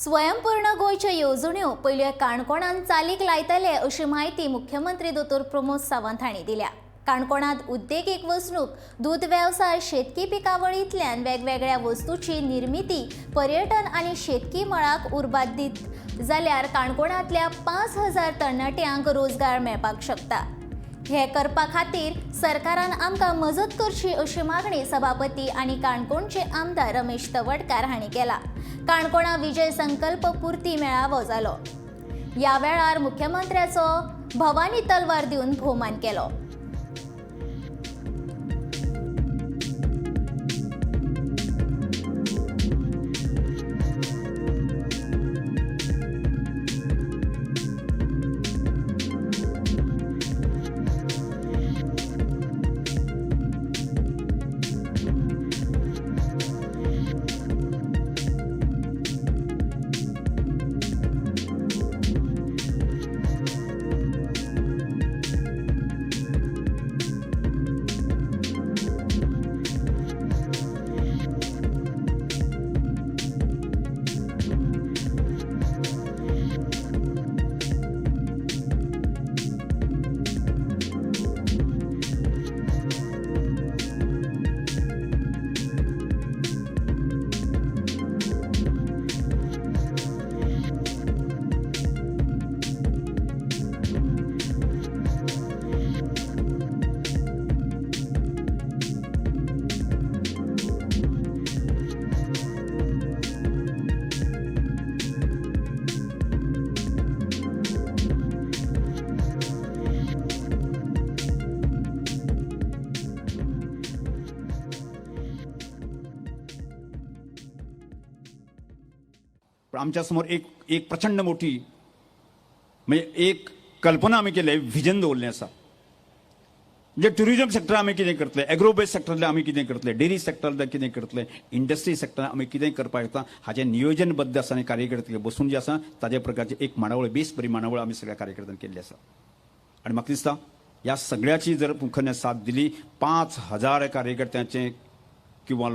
स्वयंपूर्ण गोयच्या येवजण्यो पयल्या काणकोणांत चालीक लायतले अशी माहिती मुख्यमंत्री दोतोर प्रमोद सावंत हांणी दिल्या। काणकोणांत उद्देगीक वसणूक, दूध वेवसाय, शेतकी पिकावळींतल्यान वेगवेगळ्या वस्तूंची निर्मिती, पर्यटन आनी शेतकी मळाक उर्बात दीत जाल्यार काणकोणांतल्या 5000 तरणाट्यांक रोजगार मेळपाक शकता। हे करपा खातीर सरकारान आमकां मजत करची अशी मागणी सभापती आनी काणकोणचे आमदार रमेश तवडकार हांणी केला। काणकोणा विजय संकल्प पूर्ती मेळावो जालो। ह्या वेळार मुख्यमंत्र्याचो भवानी तलवार दिवन भोवमान केलो। आमच्या समोर एक प्रचंड मोठी म्हणजे एक कल्पना आम्ही केली, व्हिजन दवरलें आसा। म्हणजे टुरिजम सेक्टर आम्ही कितें करतले, एग्रो बेस्ड सेक्टरले आम्ही कितें करतले, डेरी सेक्टरले कितें करतले, इंडस्ट्री सेक्टर आम्ही कितें करपाक येता हाचें नियोजनबद्ध आसा आनी कार्यकर्ते बसून जे आसा ताजे प्रकारचे एक मांडावळ, बेस बरी मांडावळ आम्ही सगळ्या कार्यकर्त्यांनी केल्ली आसा। आनी म्हाका दिसता ह्या सगळ्याची जर मुखार साथ दिली 5000 कार्यकर्त्यांचे किंवा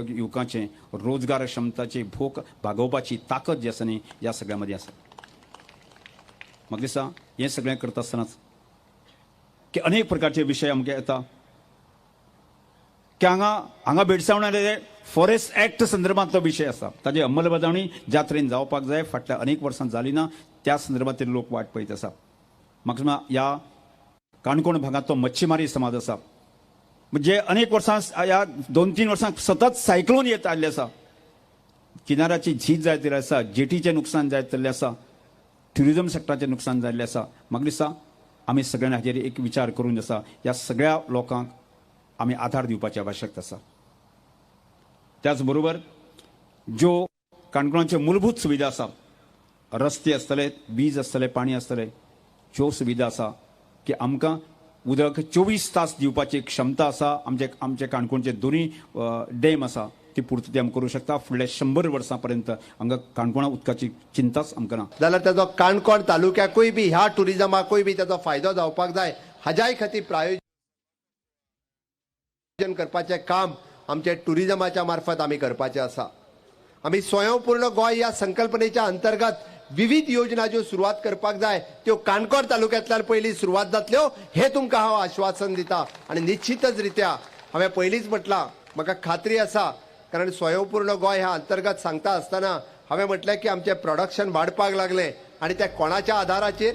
युवकांचे रोजगार क्षमताची भूक भागोवपाची ताकद जी आसा न्ही ह्या सगळ्या मदीं आसा। म्हाका दिसता हें सगळें करता आसतनाच की अनेक प्रकारचे विशय आमकां येता की हांगा भेडसावणारे फॉरेस्ट ऍक्ट संदर्भांतलो विशय आसा, ताची अंमलबजावणी ज्या तरेन जावपाक जाय फाटल्या अनेक वर्सां जाली ना, त्या संदर्भांत लोक वाट पळयत आसा। म्हाका दिसता ह्या काणकोण भागांतलो मच्छीमारी समाज आसा म्हणजे अनेक वर्सां ह्या 2-3 वर्सां सतत सायक्लोन येत आयिल्ले आसा, किनाऱ्याची झीज जायत आसा, जेटीचें नुकसान जायत आसा, ट्युरिजम सेक्टराचें नुकसान जाल्लें आसा। म्हाका दिसता आमी सगळ्यांनी हाचेर एक विचार करून आसा ह्या सगळ्या लोकांक आमी आधार दिवपाची आवश्यकता आसा। त्याच बरोबर ज्यो काणकोणाच्यो मूलभूत सुविधा आसा, रस्ते आसतले, वीज आसतले, पाणी आसतले, ज्यो सुविधा आसा की आमकां उदक 24 तास दिवपाची क्षमता आसा। आमचे काणकोणचे दोन्ही डॅम आसा ती पुर्तती आमी करूं शकता। फुडल्या 100 वर्सां पर्यंत हांगा काणकोणा उदकाची चिंताच आमकां ना। जाल्यार ताजो काणकोण तालुक्याकूय बी ह्या टुरिजमाकूय बी ताजो फायदो जावपाक जाय हाज्याय खातीर प्रायोजन करपाचें काम आमचे टुरिजमाच्या मार्फत आमी करपाचें आसा। आमी स्वयंपूर्ण गोंय ह्या संकल्पनेच्या अंतर्गत विविध योजना ज्यो सुरवात करपाक जाय त्यो काणकोण तालुक्यांतल्यान पयली सुरवात जातल्यो हे तुमकां हांव आश्वासन दिता। आनी निश्चितच रित्या हांवें पयलींच म्हटलां, म्हाका खात्री आसा, कारण स्वयंपूर्ण गोंय ह्या अंतर्गत सांगता आसतना हांवें म्हटलें की आमचें प्रोडक्शन वाडपाक लागलें आनी तें कोणाच्या आधाराचेर